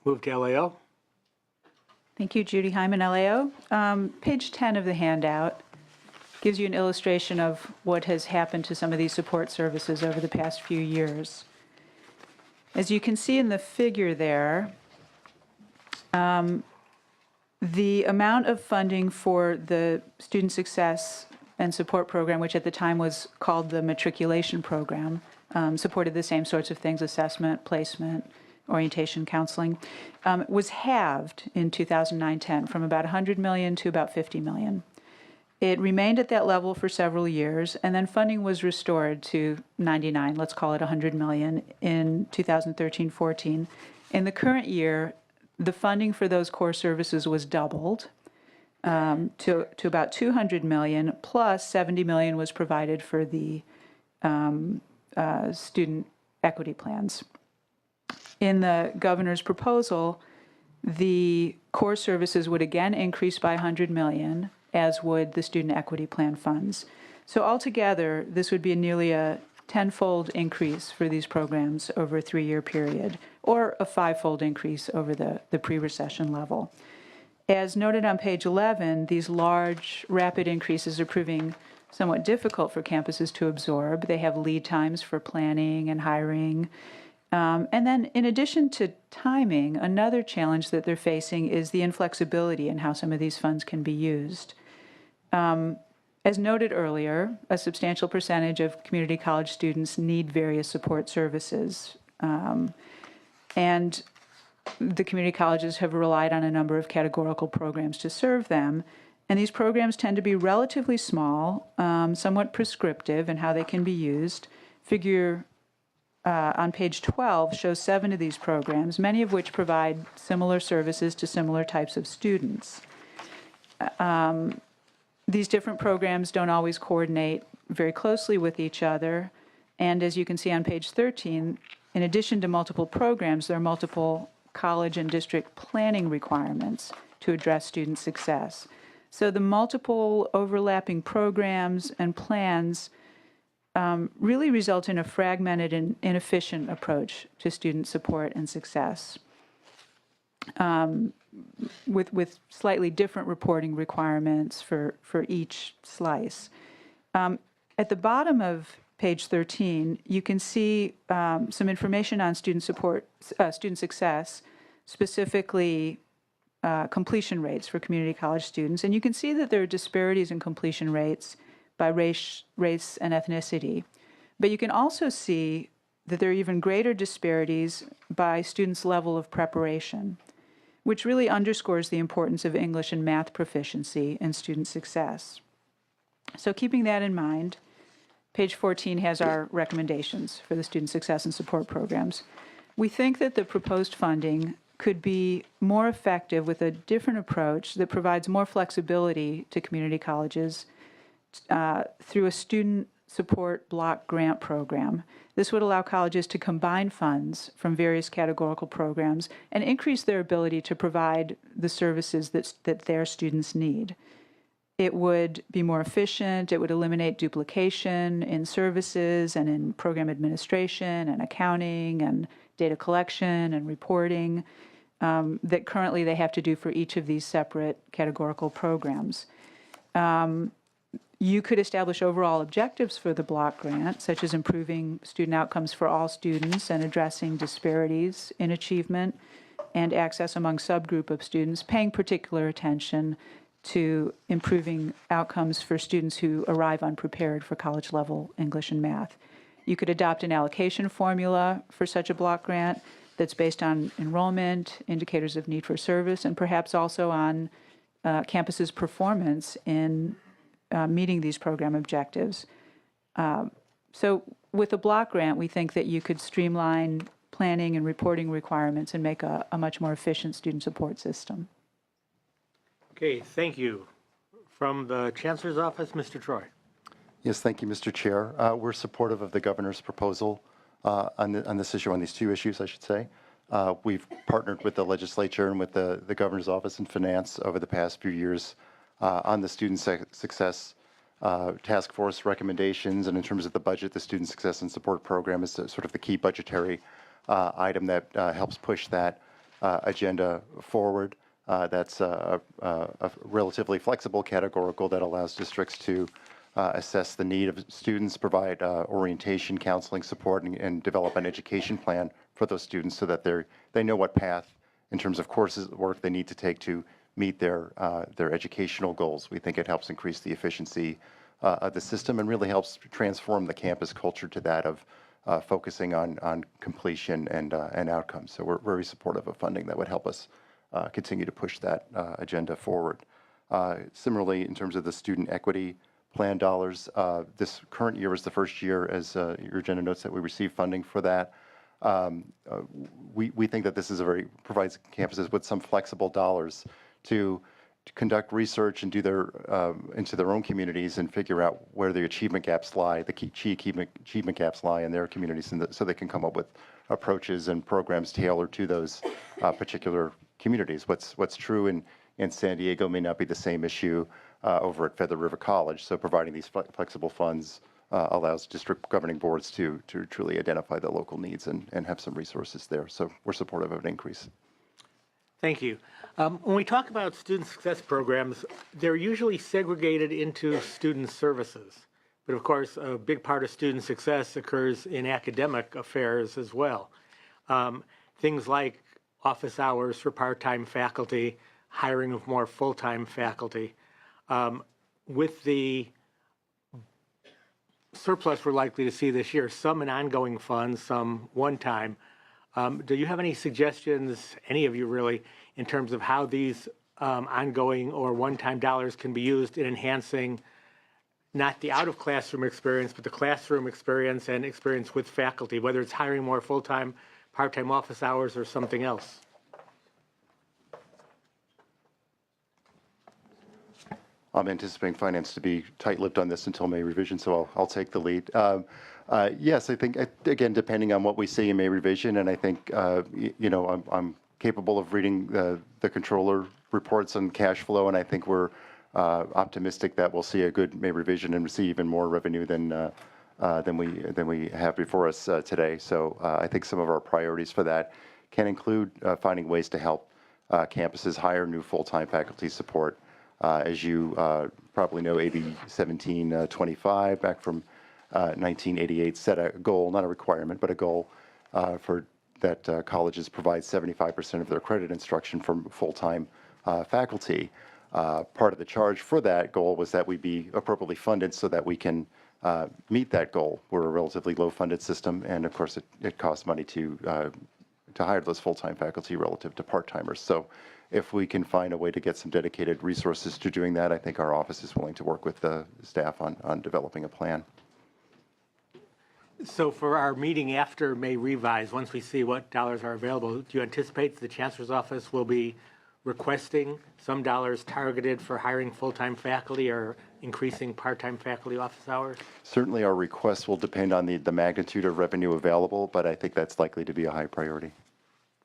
Move to LAO. Thank you, Judy Hyman, LAO. Page 10 of the handout gives you an illustration of what has happened to some of these support services over the past few years. As you can see in the figure there, the amount of funding for the Student Success and Support Program, which at the time was called the Matriculation Program, supported the same sorts of things: assessment, placement, orientation, counseling, was halved in 2009-10 from about $100 million to about $50 million. It remained at that level for several years, and then funding was restored to 99, let's call it $100 million, in 2013-14. In the current year, the funding for those core services was doubled to about $200 million, plus $70 million was provided for the student equity plans. In the governor's proposal, the core services would again increase by $100 million, as would the student equity plan funds. So altogether, this would be nearly a tenfold increase for these programs over a 3-year period, or a 5-fold increase over the pre-recession level. As noted on page 11, these large, rapid increases are proving somewhat difficult for campuses to absorb. They have lead times for planning and hiring. And then in addition to timing, another challenge that they're facing is the inflexibility in how some of these funds can be used. As noted earlier, a substantial percentage of community college students need various support services. And the community colleges have relied on a number of categorical programs to serve them. And these programs tend to be relatively small, somewhat prescriptive in how they can be used. Figure on page 12 shows 7 of these programs, many of which provide similar services to similar types of students. These different programs don't always coordinate very closely with each other. And as you can see on page 13, in addition to multiple programs, there are multiple college and district planning requirements to address student success. So the multiple overlapping programs and plans really result in a fragmented and inefficient approach to student support and success, with slightly different reporting requirements for each slice. At the bottom of page 13, you can see some information on student success, specifically completion rates for community college students. And you can see that there are disparities in completion rates by race and ethnicity. But you can also see that there are even greater disparities by students' level of preparation, which really underscores the importance of English and math proficiency in student success. So keeping that in mind, page 14 has our recommendations for the student success and support programs. We think that the proposed funding could be more effective with a different approach that provides more flexibility to community colleges through a student support block grant program. This would allow colleges to combine funds from various categorical programs and increase their ability to provide the services that their students need. It would be more efficient. It would eliminate duplication in services and in program administration and accounting and data collection and reporting that currently they have to do for each of these separate categorical programs. You could establish overall objectives for the block grant, such as improving student outcomes for all students and addressing disparities in achievement and access among subgroup of students, paying particular attention to improving outcomes for students who arrive unprepared for college-level English and math. You could adopt an allocation formula for such a block grant that's based on enrollment, indicators of need for service, and perhaps also on campus's performance in meeting these program objectives. So with a block grant, we think that you could streamline planning and reporting requirements and make a much more efficient student support system. Okay, thank you. From the Chancellor's Office, Mr. Troy. Yes, thank you, Mr. Chair. We're supportive of the governor's proposal on this issue, on these 2 issues, I should say. We've partnered with the legislature and with the governor's office in finance over the past few years on the student success task force recommendations, and in terms of the budget, the student success and support program is sort of the key budgetary item that helps push that. agenda forward. That's a relatively flexible categorical that allows districts to assess the need of students, provide orientation, counseling support, and develop an education plan for those students so that they know what path in terms of courses work they need to take to meet their educational goals. We think it helps increase the efficiency of the system and really helps transform the campus culture to that of focusing on completion and outcomes. So we're very supportive of funding that would help us continue to push that agenda forward. Similarly, in terms of the student equity plan dollars, this current year is the first year, as your agenda notes, that we receive funding for that. We think that this is provides campuses with some flexible dollars to conduct research and do into their own communities and figure out where the achievement gaps lie, the key achievement gaps lie in their communities, and so they can come up with approaches and programs tailored to those particular communities. What's true in San Diego may not be the same issue over at Feather River College. So providing these flexible funds allows district governing boards to truly identify the local needs and have some resources there. So we're supportive of an increase. Thank you. When we talk about student success programs, they're usually segregated into student services. But of course, a big part of student success occurs in academic affairs as well. Things like office hours for part-time faculty, hiring of more full-time faculty. With the surplus we're likely to see this year, some in ongoing funds, some one-time, do you have any suggestions, any of you really, in terms of how these ongoing or one-time dollars can be used in enhancing not the out-of-classroom experience, but the classroom experience and experience with faculty, whether it's hiring more full-time, part-time office hours, or something else? I'm anticipating finance to be tight-lipped on this until May revision, so I'll take the lead. Yes, I think, again, depending on what we see in May revision, and I think, I'm capable of reading the controller reports on cash flow, and I think we're optimistic that we'll see a good May revision and receive even more revenue than we have before us today. So I think some of our priorities for that can include finding ways to help campuses hire new full-time faculty support. As you probably know, AB 1725 back from 1988 set a goal, not a requirement, but a goal for that colleges provide 75% of their credit instruction from full-time faculty. Part of the charge for that goal was that we be appropriately funded so that we can meet that goal. We're a relatively low-funded system, and of course, it costs money to hire those full-time faculty relative to part-timers. So if we can find a way to get some dedicated resources to doing that, I think our office is willing to work with the staff on developing a plan. So for our meeting after May revise, once we see what dollars are available, do you anticipate the Chancellor's Office will be requesting some dollars targeted for hiring full-time faculty or increasing part-time faculty office hours? Certainly our requests will depend on the magnitude of revenue available, but I think that's likely to be a high priority.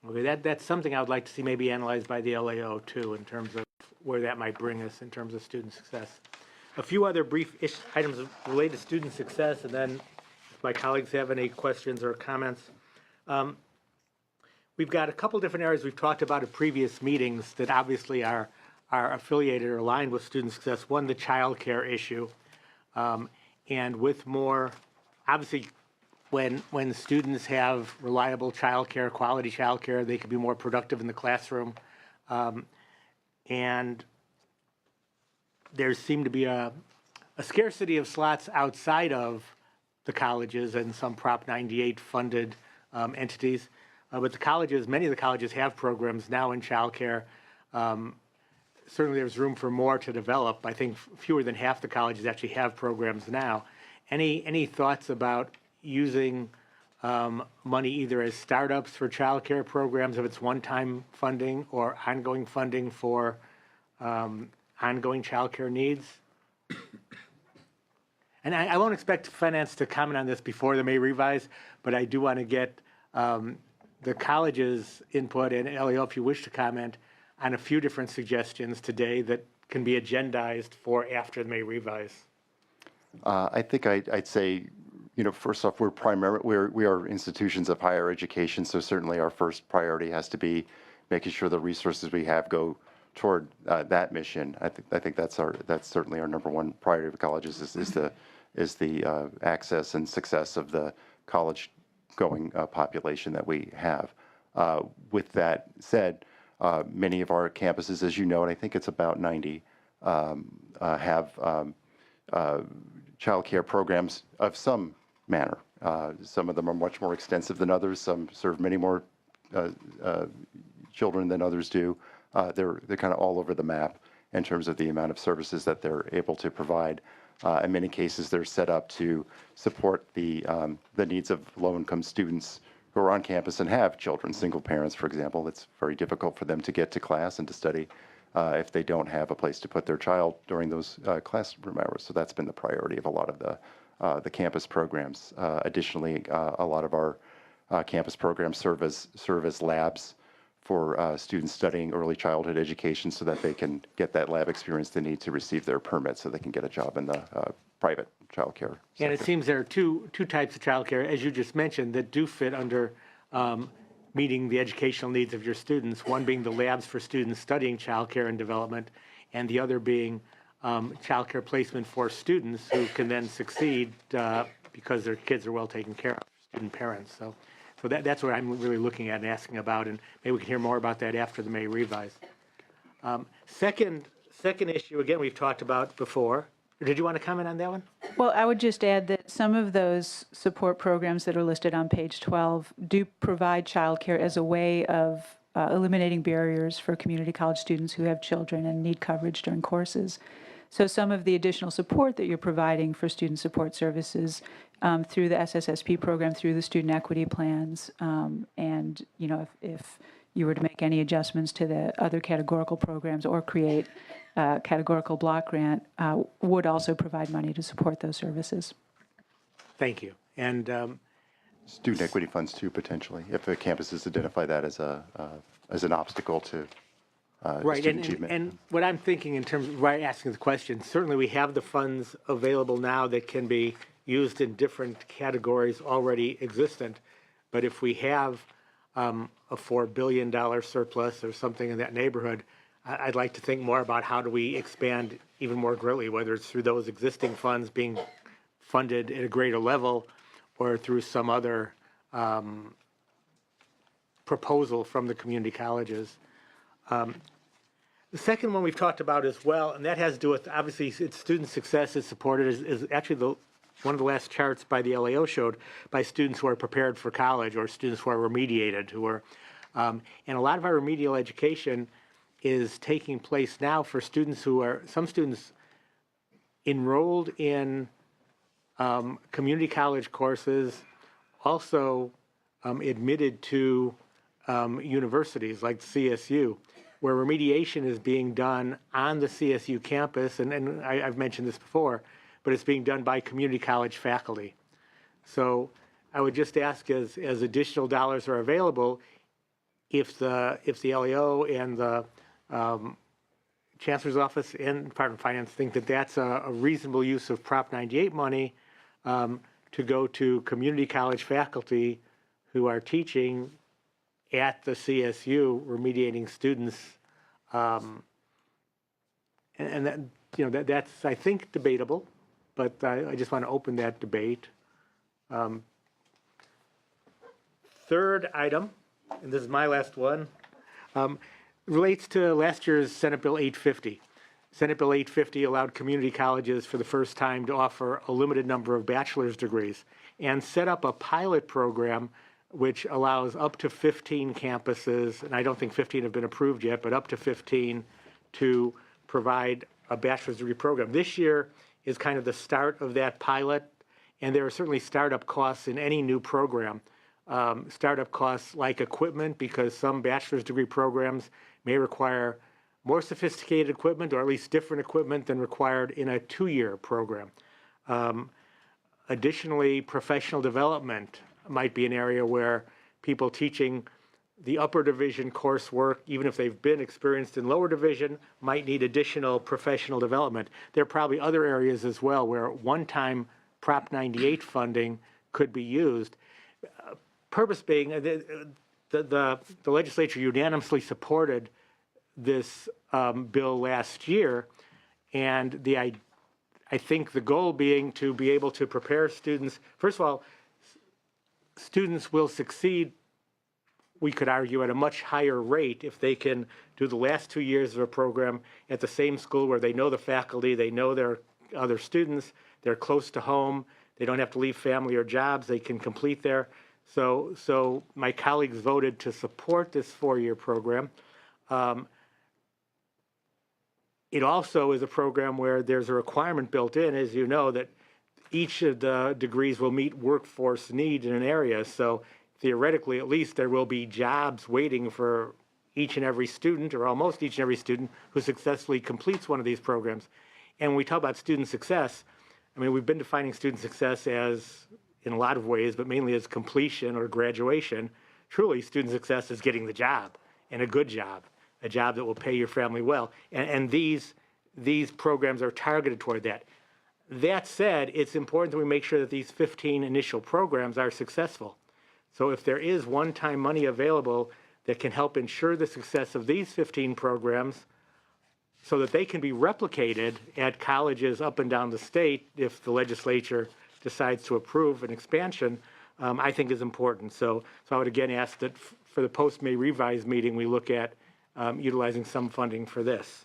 Okay, that's something I would like to see maybe analyzed by the LAO too, in terms of where that might bring us in terms of student success. A few other brief items related to student success, and then if my colleagues have any questions or comments. We've got a couple different areas we've talked about at previous meetings that obviously are affiliated or aligned with student success. One, the child care issue. And with more, obviously, when students have reliable child care, quality child care, they can be more productive in the classroom. And there seemed to be a scarcity of slots outside of the colleges and some Prop 98 funded entities. But the colleges, many of the colleges have programs now in child care. Certainly there's room for more to develop. I think fewer than half the colleges actually have programs now. Any thoughts about using money either as startups for child care programs, if it's one-time funding, or ongoing funding for ongoing child care needs? And I won't expect finance to comment on this before the May revise, but I do want to get the college's input, and Elio, if you wish to comment, on a few different suggestions today that can be agendized for after the May revise. I think I'd say, first off, we are institutions of higher education, so certainly our first priority has to be making sure the resources we have go toward that mission. I think that's certainly our number one priority for colleges is the access and success of the college going population that we have. With that said, many of our campuses, as you know, and I think it's about 90, have child care programs of some manner. Some of them are much more extensive than others. Some serve many more children than others do. They're kind of all over the map in terms of the amount of services that they're able to provide. In many cases, they're set up to support the needs of low-income students who are on campus and have children, single parents, for example. It's very difficult for them to get to class and to study if they don't have a place to put their child during those classroom hours. So that's been the priority of a lot of the campus programs. Additionally, a lot of our campus programs serve as labs for students studying early childhood education so that they can get that lab experience they need to receive their permit so they can get a job in the private child care sector. And it seems there are two types of childcare, as you just mentioned, that do fit under meeting the educational needs of your students, one being the labs for students studying childcare and development, and the other being childcare placement for students who can then succeed because their kids are well taken care of, student parents. So that's what I'm really looking at and asking about, and maybe we can hear more about that after the May revise. Second issue, again, we've talked about before. Did you want to comment on that one? Well, I would just add that some of those support programs that are listed on page 12 do provide childcare as a way of eliminating barriers for community college students who have children and need coverage during courses. So some of the additional support that you're providing for student support services through the SSSP program, through the student equity plans, and if you were to make any adjustments to the other categorical programs or create a categorical block grant, would also provide money to support those services. Thank you. And Student equity funds too, potentially, if the campuses identify that as an obstacle to right, student achievement. and what I'm thinking in terms of asking the question, certainly we have the funds available now that can be used in different categories already existent, but if we have a $4 billion surplus or something in that neighborhood, I'd like to think more about how do we expand even more greatly, whether it's through those existing funds being funded at a greater level or through some other proposal from the community colleges. The second one we've talked about as well, and that has to do with, obviously, it's student success is supported, is actually one of the last charts by the LAO showed by students who are prepared for college or students who are remediated, and a lot of our remedial education is taking place now for students some students enrolled in community college courses, also admitted to universities like CSU, where remediation is being done on the CSU campus, and I've mentioned this before, but it's being done by community college faculty. So I would just ask, as additional dollars are available, if the LAO and the Chancellor's Office and Department of Finance think that that's a reasonable use of Prop 98 money to go to community college faculty who are teaching at the CSU, remediating students, and that, that's, I think, debatable, but I just want to open that debate. Third item, and this is my last one, relates to last year's Senate Bill 850. Senate Bill 850 allowed community colleges for the first time to offer a limited number of bachelor's degrees and set up a pilot program which allows up to 15 campuses, and I don't think 15 have been approved yet, but up to 15 to provide a bachelor's degree program. This year is kind of the start of that pilot, and there are certainly startup costs in any new program. Startup costs like equipment, because some bachelor's degree programs may require more sophisticated equipment, or at least different equipment than required in a 2-year program. Additionally, professional development might be an area where people teaching the upper division coursework, even if they've been experienced in lower division, might need additional professional development. There are probably other areas as well where one-time Prop 98 funding could be used. Purpose being, the legislature unanimously supported this bill last year, and I think the goal being to be able to prepare students. First of all, students will succeed, we could argue, at a much higher rate if they can do the last 2 years of a program at the same school where they know the faculty, they know their other students, they're close to home, they don't have to leave family or jobs, they can complete there. So my colleagues voted to support this 4-year program. It also is a program where there's a requirement built in, as you know, that each of the degrees will meet workforce needs in an area. So theoretically, at least, there will be jobs waiting for each and every student, or almost each and every student, who successfully completes one of these programs. And when we talk about student success, I mean, we've been defining student success as, in a lot of ways, but mainly as completion or graduation. Truly, student success is getting the job, and a good job, a job that will pay your family well. And these programs are targeted toward that. That said, it's important that we make sure that these 15 initial programs are successful. So if there is one-time money available that can help ensure the success of these 15 programs so that they can be replicated at colleges up and down the state if the legislature decides to approve an expansion, I think is important. So I would again ask that for the post-May revised meeting, we look at utilizing some funding for this.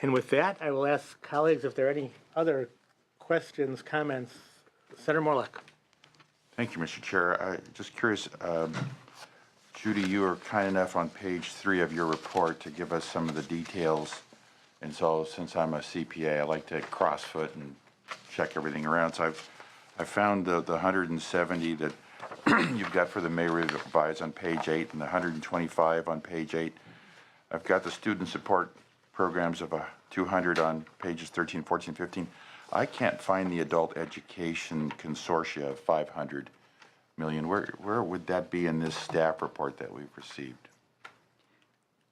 And with that, I will ask colleagues if there are any other questions, comments. Senator Morlock. Thank you, Mr. Chair. Just curious, Judy, you were kind enough on page 3 of your report to give us some of the details. And so since I'm a CPA, I like to cross-foot and check everything around. So I've found the 170 that you've got for the May revise on page 8 and the 125 on page 8. I've got the student support programs of 200 on pages 13, 14, 15. I can't find the adult education consortia of 500 million. Where would that be in this staff report that we've received?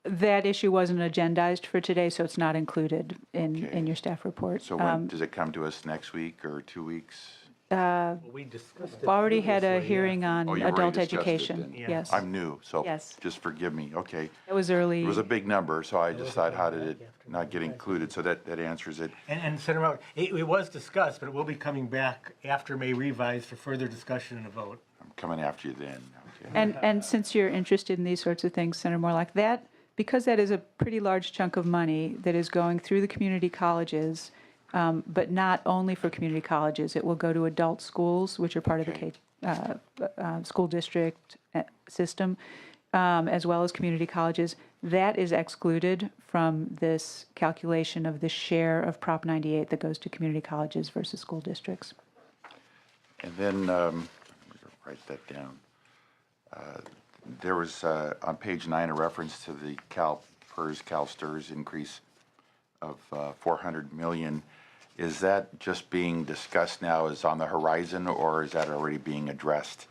That issue wasn't agendized for today, so it's not included in your staff report. So when does it come to us, next week or 2 weeks? Well, we discussed it. Already had a previously, hearing on Oh, you already adult discussed it education. then. Yeah. Yes, I'm new, so Yes. just forgive me. Okay. it was early. It was a big number, so I just thought, how did it not get included? So that answers it. And Senator Morlock, it was discussed, but it will be coming back after May revised for further discussion and a vote. I'm coming after you then. Okay. And since you're interested in these sorts of things, Senator Morlock, because that is a pretty large chunk of money that is going through the community colleges, but not only for community colleges, it will go to adult schools, which are part of the school district system, as well as community colleges. That is excluded from this calculation of the share of Prop 98 that goes to community colleges versus school districts. And then, let me write that down. There was, on page 9, a reference to the CalSTRS increase of 400 million. Is that just being discussed now, is on the horizon, or is that already being addressed?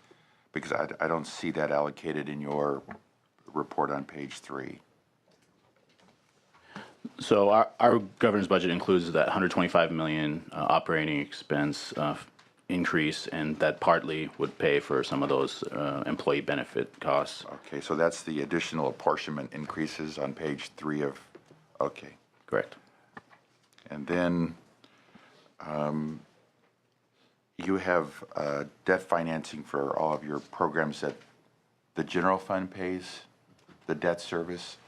Because I don't see that allocated in your report on page 3. So our governor's budget includes that 125 million operating expense increase, and that partly would pay for some of those employee benefit costs. Okay, so that's the additional apportionment increases on page 3 of, okay. Correct. And then you have debt financing for all of your programs that the general fund pays, the debt service.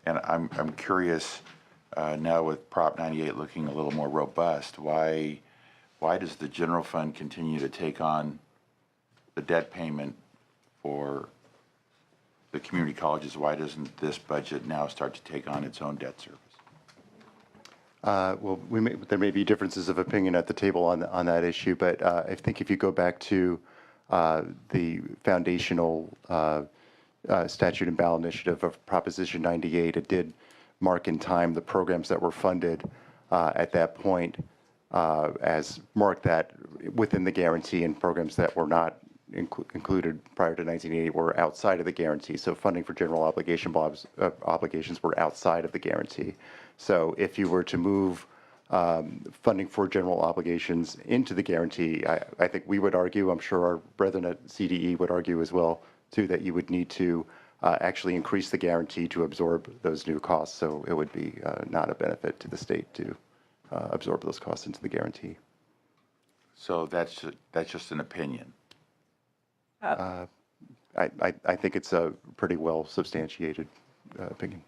And I'm curious, now with Prop 98 looking a little more robust, why does the general fund continue to take on the debt payment for the community colleges? Why doesn't this budget now start to take on its own debt service? Well, there may be differences of opinion at the table on that issue, but I think if you go back to the foundational statute and ballot initiative of Proposition 98, it did mark in time the programs that were funded at that point as marked that within the guarantee, and programs that were not included prior to 1980 were outside of the guarantee. So funding for general obligations were outside of the guarantee. So if you were to move funding for general obligations into the guarantee, I think we would argue, I'm sure our brethren at CDE would argue as well, too, that you would need to actually increase the guarantee to absorb those new costs. So it would be not a benefit to the state to absorb those costs into the guarantee. So that's just an opinion. I think it's a pretty well substantiated opinion.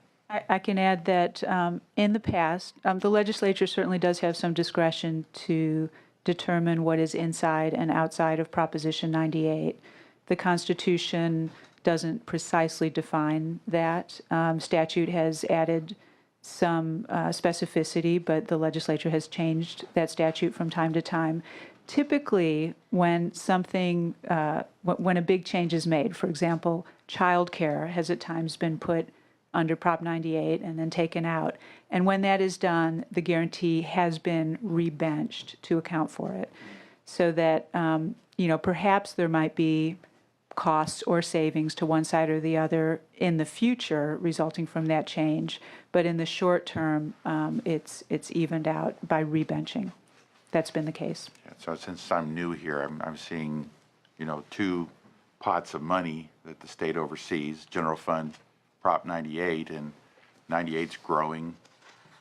I can add that in the past, the legislature certainly does have some discretion to determine what is inside and outside of Proposition 98. The Constitution doesn't precisely define that. Statute has added some specificity, but the legislature has changed that statute from time to time. Typically, when something, when a big change is made, for example, childcare has at times been put under Prop 98 and then taken out. And when that is done, the guarantee has been rebenched to account for it. So that, perhaps there might be costs or savings to one side or the other in the future resulting from that change. But in the short term, it's evened out by rebenching. That's been the case. Yeah, so since I'm new here, I'm seeing, two pots of money that the state oversees, general fund, Prop 98, and 98's growing,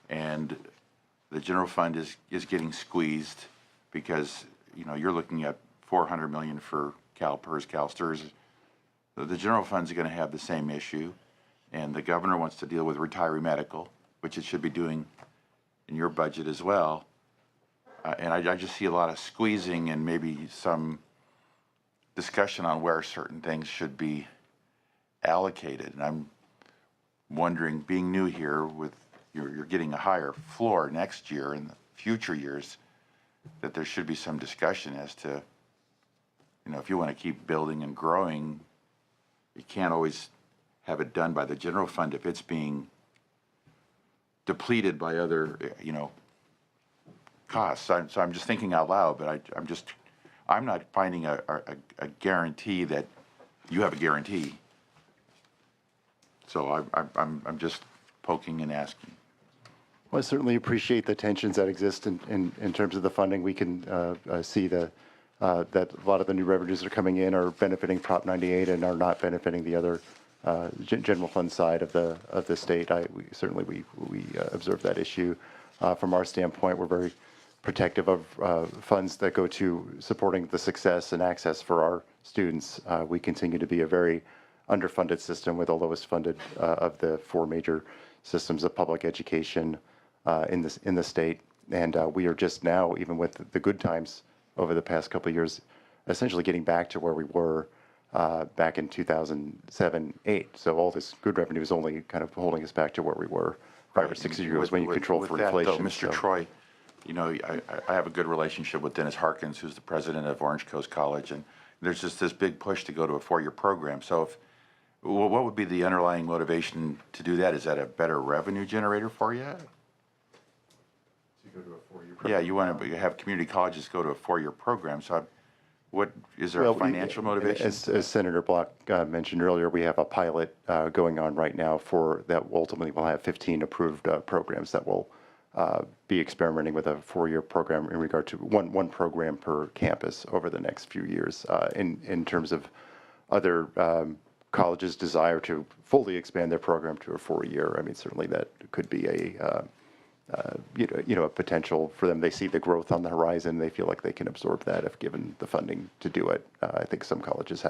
and the general fund is getting squeezed because, you're looking at $400 million for CalPERS, CalSTRS. The general fund's going to have the same issue, and the governor wants to deal with retiree medical, which it should be doing in your budget as well. And I just see a lot of squeezing and maybe some discussion on where certain things should be allocated. And I'm wondering, being new here, with you're getting a higher floor next year and the future years, that there should be some discussion as to, if you want to keep building and growing, you can't always have it done by the general fund if it's being depleted by other, costs. So I'm just thinking out loud, but I'm not finding a guarantee that you have a guarantee. So I'm just poking and asking. Well, I certainly appreciate the tensions that exist in terms of the funding. We can see that a lot of the new revenues that are coming in are benefiting Prop 98 and are not benefiting the other general fund side of the state. We certainly observe that issue. From our standpoint, we're very protective of funds that go to supporting the success and access for our students. We continue to be a very underfunded system with the lowest funded of the four major systems of public education in the state. And we are just now, even with the good times over the past couple of years, essentially getting back to where we were back in 2007-8. So all this good revenue is only kind of holding us back to where we were 5 or 6 years ago when you control for inflation. Though, Mr. Troy, I have a good relationship with Dennis Harkins, who's the president of Orange Coast College, and there's just this big push to go to a 4-year program. So what would be the underlying motivation to do that? Is that a better revenue generator for you? To go to a 4-year program. Yeah, you want to have community colleges go to a 4-year program. So what is there a financial motivation? As Senator Block mentioned earlier, we have a pilot going on right now for that ultimately will have 15 approved programs that will be experimenting with a 4-year program in regard to one program per campus over the next few years. In terms of other colleges' desire to fully expand their program to a 4-year, I mean, certainly that could be a potential for them. They see the growth on the horizon. They feel like they can absorb that if given the funding to do it. I think some colleges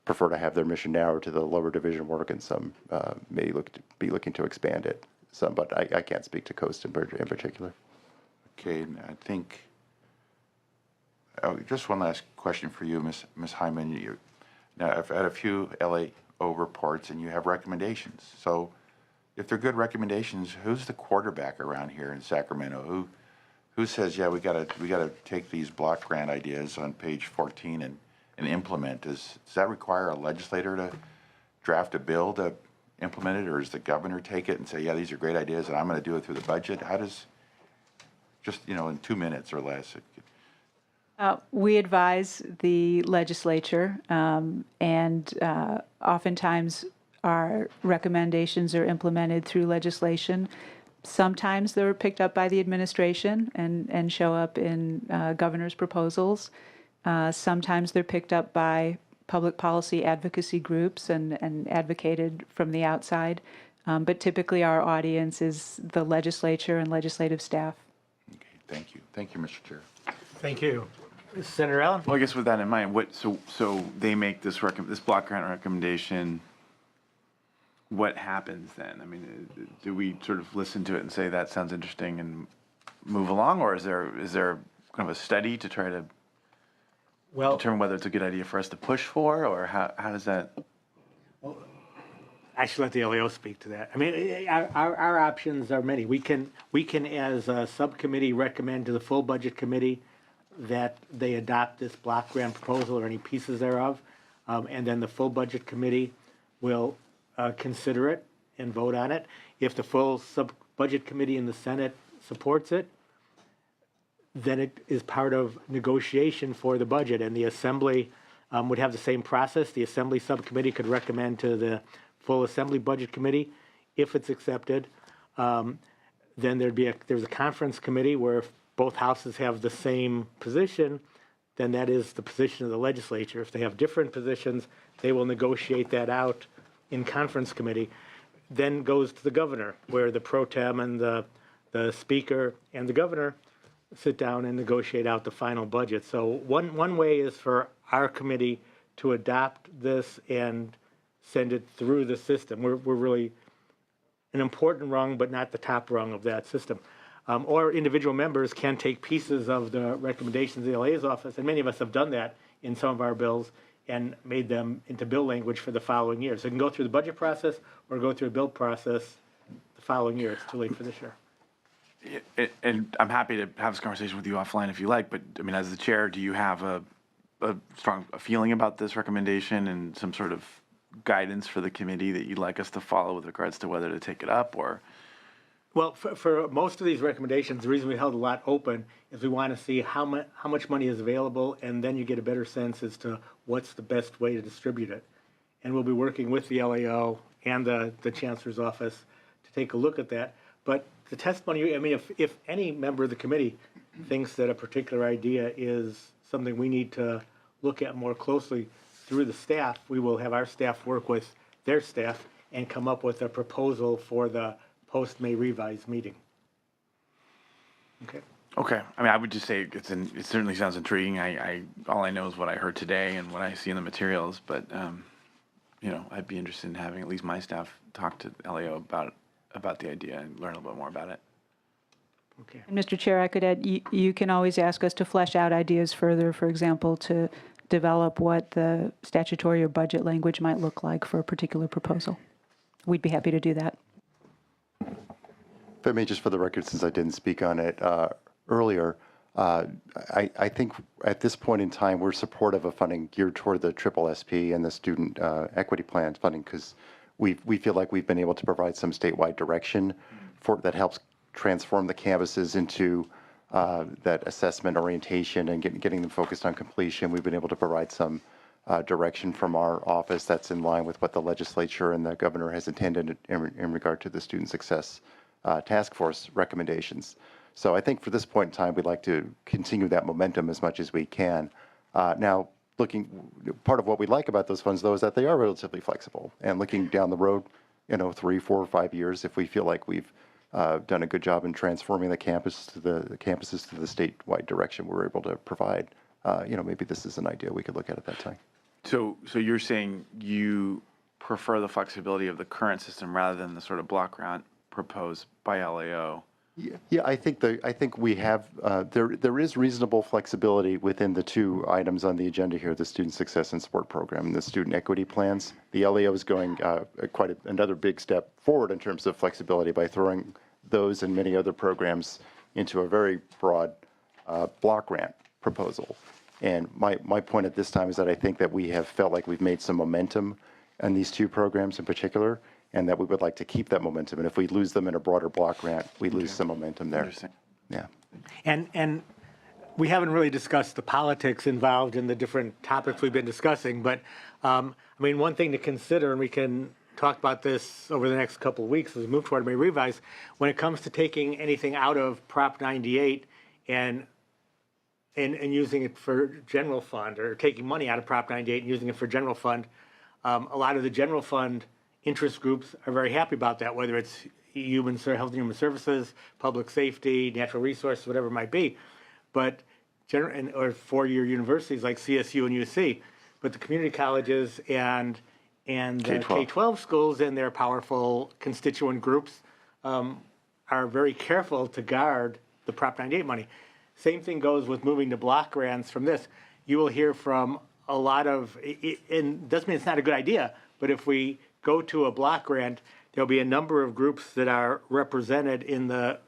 prefer to have their mission narrowed to the lower division work, and some may be looking to expand it some. But I can't speak to Coast in particular. Okay, and I think just one last question for you, Ms. Hyman. Now, I've had a few LAO reports, and you have recommendations. So, if they're good recommendations, who's the quarterback around here in Sacramento? Who says, yeah, we gotta take these block grant ideas on page 14 and implement? Does that require a legislator to draft a bill to implement it, or does the governor take it and say, yeah, these are great ideas, and I'm going to do it through the budget? How does, just in 2 minutes or less? We advise the legislature, and oftentimes our recommendations are implemented through legislation. Sometimes they're picked up by the administration and show up in governor's proposals. Sometimes they're picked up by public policy advocacy groups and advocated from the outside. But typically our audience is the legislature and legislative staff. Okay, thank you. Thank you, Mr. Chair. Thank you. Senator Allen? Well, I guess with that in mind, so they make this this block grant recommendation. What happens then? I mean, do we sort of listen to it and say that sounds interesting and move along, or is there kind of a study to try to Well, determine whether it's a good idea for us to push for, or how does that? I should let the LAO speak to that. I mean, our options are many. We can, as a subcommittee, recommend to the full budget committee that they adopt this block grant proposal or any pieces thereof. And then the full budget committee will consider it and vote on it. If the full budget committee in the Senate supports it, then it is part of negotiation for the budget, and the Assembly would have the same process. The Assembly subcommittee could recommend to the full Assembly Budget Committee. If it's accepted, then there's a conference committee where if both houses have the same position, then that is the position of the legislature. If they have different positions, they will negotiate that out in conference committee. Then goes to the governor, where the pro tem and the speaker and the governor sit down and negotiate out the final budget. So one way is for our committee to adopt this and send it through the system. We're really an important rung, but not the top rung of that system. Or individual members can take pieces of the recommendations of the LA's office, and many of us have done that in some of our bills and made them into bill language for the following year. So it can go through the budget process or go through a bill process the following year. It's too late for this year. And I'm happy to have this conversation with you offline if you like, but I mean, as the chair, do you have a strong feeling about this recommendation and some sort of guidance for the committee that you'd like us to follow with regards to whether to take it up or? Well, for most of these recommendations, the reason we held a lot open is we want to see how much money is available, and then you get a better sense as to what's the best way to distribute it. And we'll be working with the LAO and the Chancellor's office to take a look at that. But the testimony, I mean, if any member of the committee thinks that a particular idea is something we need to look at more closely through the staff, we will have our staff work with their staff and come up with a proposal for the post-May revised meeting. Okay. Okay. I mean, I would just say it certainly sounds intriguing. All I know is what I heard today and what I see in the materials, but I'd be interested in having at least my staff talk to LAO about the idea and learn a little bit more about it. Okay. And Mr. Chair, I could add, you can always ask us to flesh out ideas further, for example, to develop what the statutory or budget language might look like for a particular proposal. We'd be happy to do that. If I may, just for the record, since I didn't speak on it earlier, I think at this point in time, we're supportive of funding geared toward the SSSP and the student equity plan funding, because we feel like we've been able to provide some statewide direction that helps transform the campuses into that assessment orientation and getting them focused on completion. We've been able to provide some direction from our office that's in line with what the legislature and the governor has intended in regard to the student success task force recommendations. So I think for this point in time, we'd like to continue that momentum as much as we can. Now, part of what we like about those funds, though, is that they are relatively flexible. And looking down the road, 3, 4, or 5 years, if we feel like we've done a good job in transforming the campuses to the statewide direction we're able to provide, maybe this is an idea we could look at that time. So you're saying you prefer the flexibility of the current system rather than the sort of block grant proposed by LAO? Yeah, I think we have there is reasonable flexibility within the two items on the agenda here: the student success and support program and the student equity plans. The LAO is going another big step forward in terms of flexibility by throwing those and many other programs into a very broad block grant proposal. And my point at this time is that I think that we have felt like we've made some momentum on these two programs in particular, and that we would like to keep that momentum. And if we lose them in a broader block grant, we lose some momentum there. Interesting. Yeah. And we haven't really discussed the politics involved in the different topics we've been discussing, but one thing to consider, and we can talk about this over the next couple of weeks as we move toward May revise. When it comes to taking anything out of Prop 98 and using it for general fund, or taking money out of Prop 98 and using it for general fund, a lot of the general fund interest groups are very happy about that, whether it's health and human services, public safety, natural resources, whatever it might be. But or four-year universities like CSU and UC, but the community colleges and the K-12 schools and their powerful constituent groups are very careful to guard the Prop 98 money. Same thing goes with moving to block grants from this. You will hear from a lot of, and doesn't mean it's not a good idea, but if we go to a block grant, there'll be a number of groups that are represented in the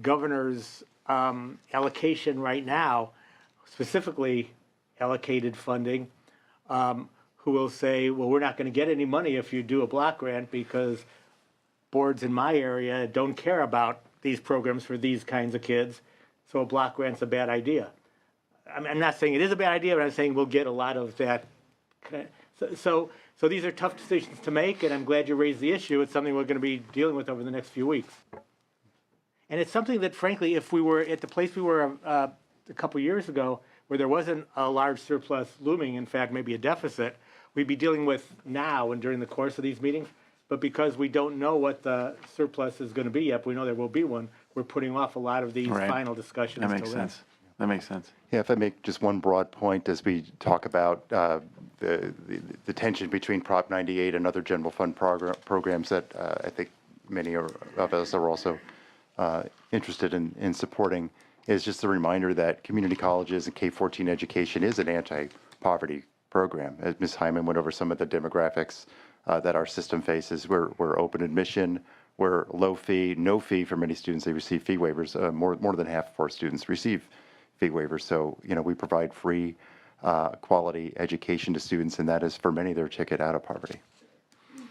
governor's allocation right now, specifically allocated funding, who will say, well, we're not going to get any money if you do a block grant because boards in my area don't care about these programs for these kinds of kids, so a block grant's a bad idea. I'm not saying it is a bad idea, but I'm saying we'll get a lot of that. So these are tough decisions to make, and I'm glad you raised the issue. It's something we're going to be dealing with over the next few weeks. And it's something that, frankly, if we were at the place we were a couple years ago, where there wasn't a large surplus looming, in fact, maybe a deficit, we'd be dealing with now and during the course of these meetings. But because we don't know what the surplus is going to be yet, but we know there will be one, we're putting off a lot of these final discussions. That makes sense. That makes sense. Yeah, if I make just one broad point as we talk about the tension between Prop 98 and other general fund programs that I think many of us are also interested in supporting, is just a reminder that community colleges and K-14 education is an anti-poverty program. As Ms. Hyman went over some of the demographics that our system faces, we're open admission, we're low fee, no fee for many students. They receive fee waivers. More than half of our students receive fee waivers. So, we provide free quality education to students, and that is for many their ticket out of poverty.